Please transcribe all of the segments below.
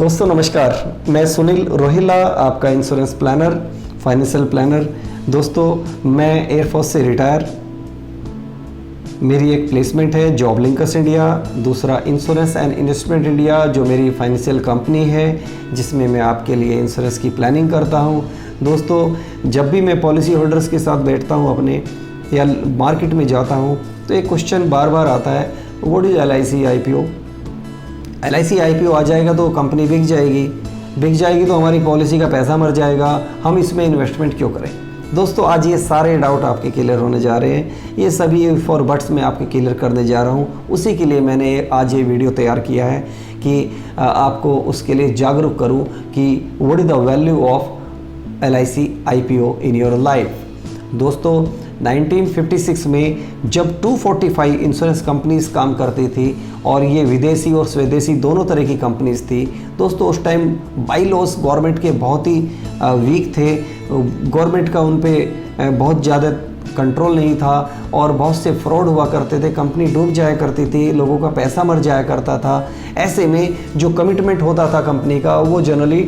दोस्तों नमस्कार, मैं सुनील रोहिला, आपका इंश्योरेंस प्लानर, फाइनेंशियल प्लानर। दोस्तों मैं एयरफोर्स से रिटायर, मेरी एक प्लेसमेंट है जॉब लिंकर्स इंडिया, दूसरा इंश्योरेंस एंड इन्वेस्टमेंट इंडिया जो मेरी फाइनेंशियल कंपनी है जिसमें मैं आपके लिए इंश्योरेंस की प्लानिंग करता हूं। दोस्तों जब भी मैं पॉलिसी होल्डर्स के साथ बैठता हूं अपने या मार्केट में जाता हूं तो एक क्वेश्चन बार बार आता है, what is LIC IPO। LIC IPO आ जाएगा तो कंपनी बिक जाएगी तो हमारी पॉलिसी का पैसा मर जाएगा, हम इसमें इन्वेस्टमेंट क्यों करें। दोस्तों आज ये सारे डाउट आपके क्लियर होने जा रहे हैं, ये सभी फॉर बट्स मैं आपके क्लियर करने जा रहा हूँ। उसी के लिए मैंने आज ये वीडियो तैयार किया है कि आपको उसके लिए जागरूक करूँ कि what is the value of LIC IPO in your life. दोस्तों 1956 में जब 245 इंश्योरेंस कंपनीज काम करती थी और ये विदेशी और स्वदेशी दोनों तरह की कंपनीज थी। दोस्तों उस टाइम बाई लॉस गवर्नमेंट के बहुत ही वीक थे, गवर्नमेंट का उन पे बहुत ज़्यादा कंट्रोल नहीं था और बहुत से फ्रॉड हुआ करते थे, कंपनी डूब जाया करती थी, लोगों का पैसा मर जाया करता था। ऐसे में जो कमिटमेंट होता था कंपनी का वो जनरली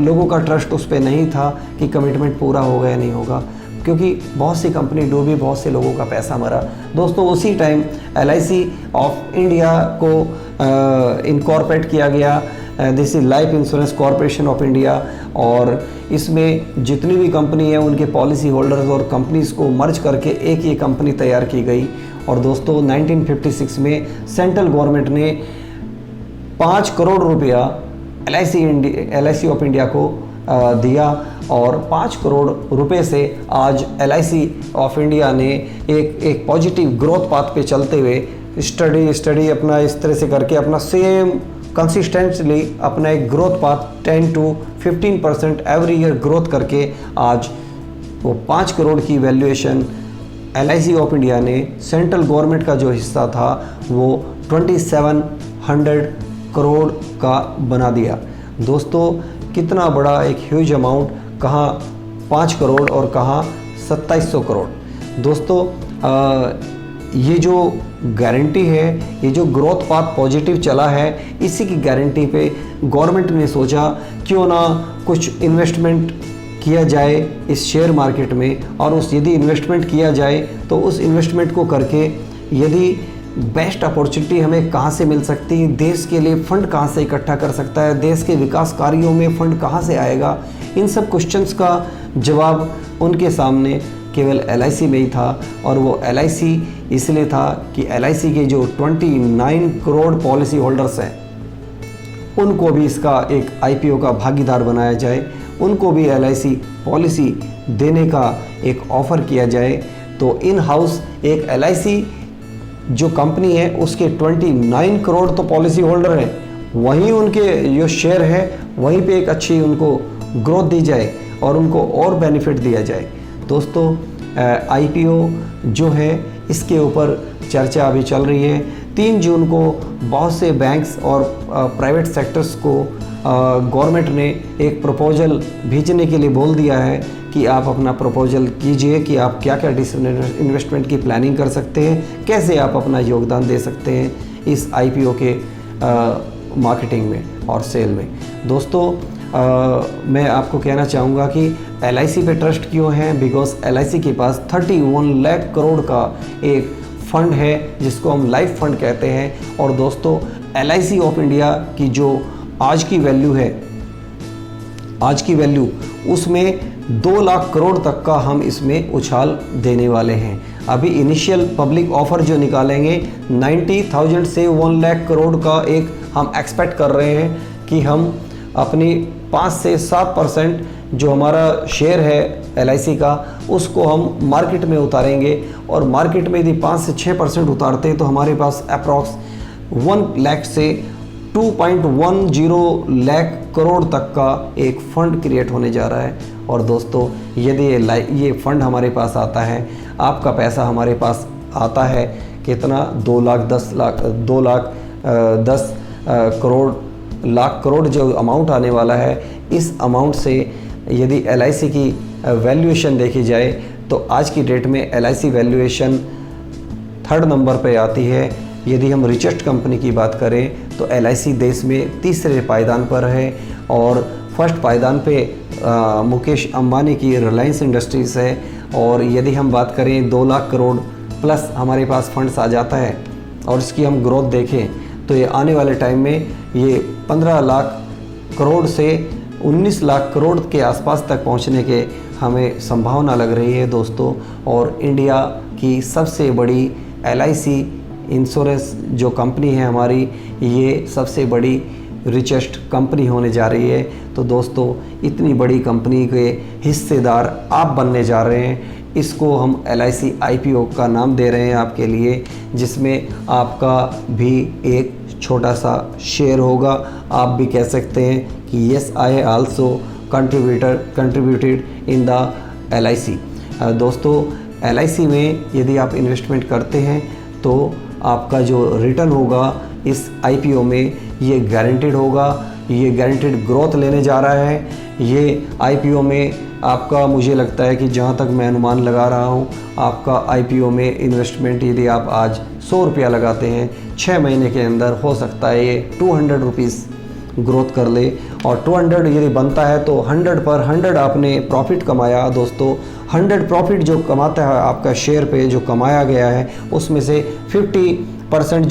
लोगों का ट्रस्ट उस पर नहीं था कि कमिटमेंट पूरा होगा या नहीं होगा, क्योंकि बहुत सी कंपनी डूबी, बहुत से लोगों का पैसा मरा। दोस्तों उसी टाइम LIC ऑफ इंडिया को इनकॉर्पोरेट किया गया, this is life insurance corporation of India, और इसमें जितनी भी कंपनी है उनके पॉलिसी होल्डर्स और कंपनीज को मर्ज करके एक ये कंपनी तैयार की गई। और दोस्तों 1956 में सेंट्रल गवर्नमेंट ने 5 करोड़ रुपया LIC ऑफ इंडिया को दिया और 5 करोड़ रुपए से आज LIC ऑफ इंडिया ने एक पॉजिटिव ग्रोथ पाथ पे चलते हुए स्टडी अपना इस तरह से करके अपना सेम कंसिस्टेंटली अपना एक growth path 10 to 15% every year growth करके आज वो 5 करोड़ की वैल्यूएशन LIC ऑफ इंडिया ने सेंट्रल गवर्नमेंट का जो हिस्सा था वो 2700 करोड़ का बना दिया। दोस्तों कितना बड़ा एक ह्यूज अमाउंट, कहाँ 5 करोड़ और कहाँ 2700 करोड़। दोस्तों ये जो गारंटी है, ये जो ग्रोथ पाथ पॉजिटिव चला है, इसी की गारंटी पे गवर्नमेंट ने सोचा क्यों ना कुछ इन्वेस्टमेंट किया जाए इस शेयर मार्केट में, और यदि इन्वेस्टमेंट किया जाए तो उस इन्वेस्टमेंट को करके यदि बेस्ट अपॉर्चुनिटी हमें कहाँ से मिल सकती है, देश के लिए फंड कहाँ से इकट्ठा कर सकता है, देश के विकास कार्यों में फंड कहाँ से आएगा, इन सब क्वेश्चंस का जवाब उनके सामने केवल LIC में ही था। और वो LIC इसलिए था कि LIC के जो 29 करोड़ पॉलिसी होल्डर्स हैं उनको भी इसका एक IPO का भागीदार बनाया जाए, उनको भी LIC पॉलिसी देने का एक ऑफ़र किया जाए। तो इन हाउस एक LIC जो कंपनी है उसके 29 करोड़ तो पॉलिसी होल्डर हैं, वहीं उनके जो शेयर है वहीं पे एक अच्छी उनको ग्रोथ दी जाए और उनको और बेनिफिट दिया जाए। दोस्तों IPO जो है इसके ऊपर चर्चा अभी चल रही है। 3 जून को बहुत से बैंक्स और प्राइवेट सेक्टर्स को गवर्नमेंट ने एक प्रपोजल भेजने के लिए बोल दिया है कि आप अपना प्रपोजल कीजिए कि आप क्या क्या इन्वेस्टमेंट की प्लानिंग कर सकते हैं, कैसे आप अपना योगदान दे सकते हैं इस IPO के मार्केटिंग में और सेल में। दोस्तों मैं आपको कहना चाहूँगा कि LIC पे ट्रस्ट क्यों है, बिकॉज LIC के पास 31 लाख करोड़ का एक फ़ंड है जिसको हम लाइफ फंड कहते हैं। और दोस्तों LIC ऑफ इंडिया की जो आज की वैल्यू है, आज की वैल्यू उसमें 2 लाख करोड़ तक का हम इसमें उछाल देने वाले हैं। अभी इनिशियल पब्लिक ऑफ़र जो निकालेंगे 90,000 से 1 लाख करोड़ का एक हम एक्सपेक्ट कर रहे हैं कि हम अपनी 5 से 7% जो हमारा शेयर है LIC का उसको हम मार्केट में उतारेंगे, और मार्केट में यदि 5 से 6% उतारते हैं तो हमारे पास अप्रॉक्स 1 लाख से 2.10 लाख करोड़ तक का एक फ़ंड क्रिएट होने जा रहा है। और दोस्तों यदि ये फ़ंड हमारे पास आता है, आपका पैसा हमारे पास आता है कितना, 2 लाख 10 लाख करोड़ जो अमाउंट आने वाला है, इस अमाउंट से यदि LIC की वैल्यूएशन देखी जाए तो आज की डेट में LIC वैल्यूएशन 3rd नंबर पे आती है यदि हम रिचेस्ट कंपनी की बात करें तो LIC देश में तीसरे पायदान पर है और फर्स्ट पायदान पे मुकेश अंबानी की रिलायंस इंडस्ट्रीज़ है। और यदि हम बात करें 2 लाख करोड़ प्लस हमारे पास फंड्स आ जाता है और इसकी हम ग्रोथ देखें तो ये आने वाले टाइम में ये 15 लाख करोड़ से 19 लाख करोड़ के आसपास तक पहुंचने के हमें संभावना लग रही है दोस्तों। और इंडिया की सबसे बड़ी LIC इंश्योरेंस जो कंपनी है हमारी, ये सबसे बड़ी रिचेस्ट कंपनी होने जा रही है। तो दोस्तों इतनी बड़ी कंपनी के हिस्सेदार आप बनने जा रहे हैं। इसको हम LIC IPO का नाम दे रहे हैं आपके लिए, जिसमें आपका भी एक छोटा सा शेयर होगा। आप भी कह सकते हैं कि yes I also contributed in the LIC। दोस्तों LIC में यदि आप इन्वेस्टमेंट करते हैं तो आपका जो रिटर्न होगा इस IPO में ये गारंटेड होगा। ये गारंटेड ग्रोथ लेने जा रहा है। ये IPO में आपका, मुझे लगता है कि जहाँ तक मैं अनुमान लगा रहा हूँ, आपका IPO में इन्वेस्टमेंट यदि आप आज 100 रुपया लगाते हैं, 6 महीने के अंदर हो सकता है ये 200 रुपीज़ ग्रोथ कर ले। और 200 यदि बनता है तो 100 पर 100 आपने प्रॉफिट कमाया दोस्तों। 100 प्रॉफिट जो कमाता है आपका शेयर पे जो कमाया गया है, उसमें से 50%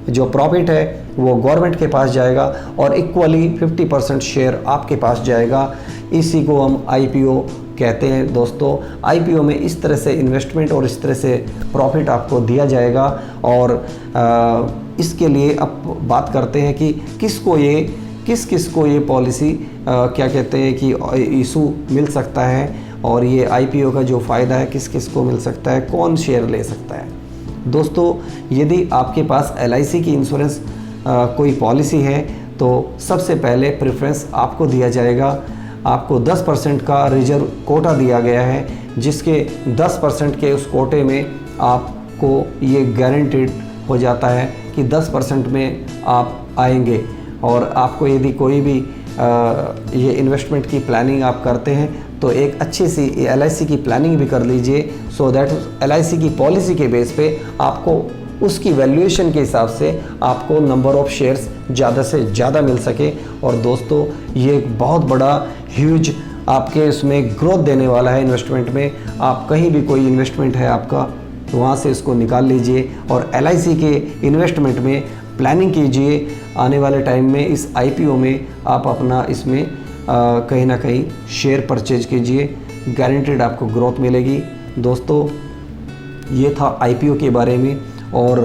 जो प्रॉफिट है वो गवर्नमेंट के पास जाएगा और इक्वली 50% शेयर आपके पास जाएगा। इसी को हम IPO कहते हैं दोस्तों। IPO में इस तरह से इन्वेस्टमेंट और इस तरह से प्रॉफिट आपको दिया जाएगा। और इसके लिए अब बात करते हैं कि किस किस को ये पॉलिसी क्या कहते हैं कि इशू मिल सकता है और ये IPO का जो फ़ायदा है किस किस को मिल सकता है, कौन शेयर ले सकता है। दोस्तों यदि आपके पास LIC की इंश्योरेंस कोई पॉलिसी है तो सबसे पहले प्रेफरेंस आपको दिया जाएगा। आपको 10% का रिजर्व कोटा दिया गया है, जिसके 10% के उस कोटे में आपको ये गारंटेड हो जाता है कि 10% में आप आएंगे। और आपको यदि कोई भी ये इन्वेस्टमेंट की प्लानिंग आप करते हैं तो एक अच्छी सी LIC की प्लानिंग भी कर लीजिए, सो दैट LIC की पॉलिसी के बेस पे आपको उसकी वैल्यूएशन के हिसाब से आपको नंबर ऑफ़ शेयर्स ज़्यादा से ज़्यादा मिल सके। और दोस्तों ये एक बहुत बड़ा ह्यूज आपके इसमें ग्रोथ देने वाला है इन्वेस्टमेंट में। आप कहीं भी कोई इन्वेस्टमेंट है आपका तो वहाँ से इसको निकाल लीजिए और LIC के इन्वेस्टमेंट में प्लानिंग कीजिए। आने वाले टाइम में इस IPO में आप अपना इसमें कहीं ना कहीं शेयर परचेज कीजिए, गारंटेड आपको ग्रोथ मिलेगी। दोस्तों ये था IPO के बारे में। और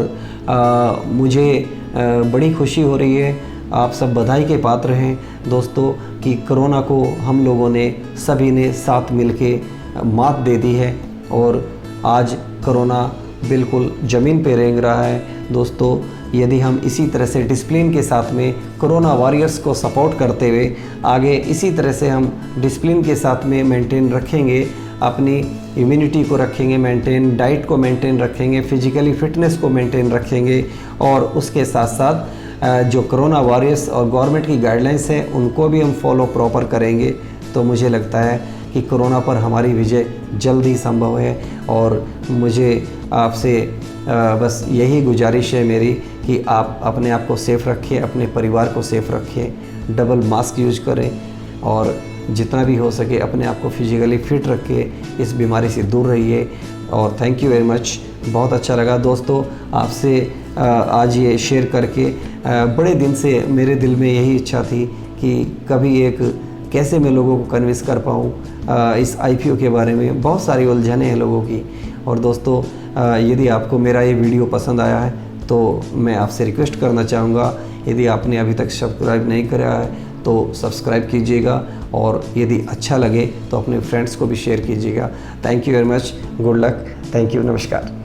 मुझे बड़ी खुशी हो रही है, आप सब बधाई के पात्र हैं दोस्तों कि कोरोना को हम लोगों ने सभी ने साथ मिलके मात दे दी है और आज कोरोना बिल्कुल ज़मीन पे रेंग रहा है। दोस्तों यदि हम इसी तरह से डिसिप्लिन के साथ में कोरोना वॉरियर्स को सपोर्ट करते हुए आगे इसी तरह से हम डिसिप्लिन के साथ में मेंटेन रखेंगे, अपनी इम्यूनिटी को रखेंगे मेंटेन, डाइट को मेंटेन रखेंगे, फिजिकली फिटनेस को मेंटेन रखेंगे और उसके साथ साथ जो कोरोना वॉरियर्स और गवर्नमेंट की गाइडलाइंस हैं उनको भी हम फॉलो प्रॉपर करेंगे, तो मुझे लगता है कि कोरोना पर हमारी विजय जल्द ही संभव है। और मुझे आपसे बस यही गुजारिश है मेरी कि आप अपने आप को सेफ़ रखें, अपने परिवार को सेफ़ रखें, डबल मास्क यूज करें और जितना भी हो सके अपने आप को फिजिकली फिट रखें, इस बीमारी से दूर रहिए। और थैंक यू वेरी मच, बहुत अच्छा लगा दोस्तों आपसे आज ये शेयर करके। बड़े दिन से मेरे दिल में यही इच्छा थी कि कभी एक कैसे मैं लोगों को कन्विंस कर पाऊँ इस IPO के बारे में। बहुत सारी उलझनें हैं लोगों की। और दोस्तों यदि आपको मेरा ये वीडियो पसंद आया है तो मैं आपसे रिक्वेस्ट करना चाहूँगा, यदि आपने अभी तक सब्सक्राइब नहीं करा है तो सब्सक्राइब कीजिएगा और यदि अच्छा लगे तो अपने फ्रेंड्स को भी शेयर कीजिएगा। Thank you very much, good luck, thank you, नमस्कार।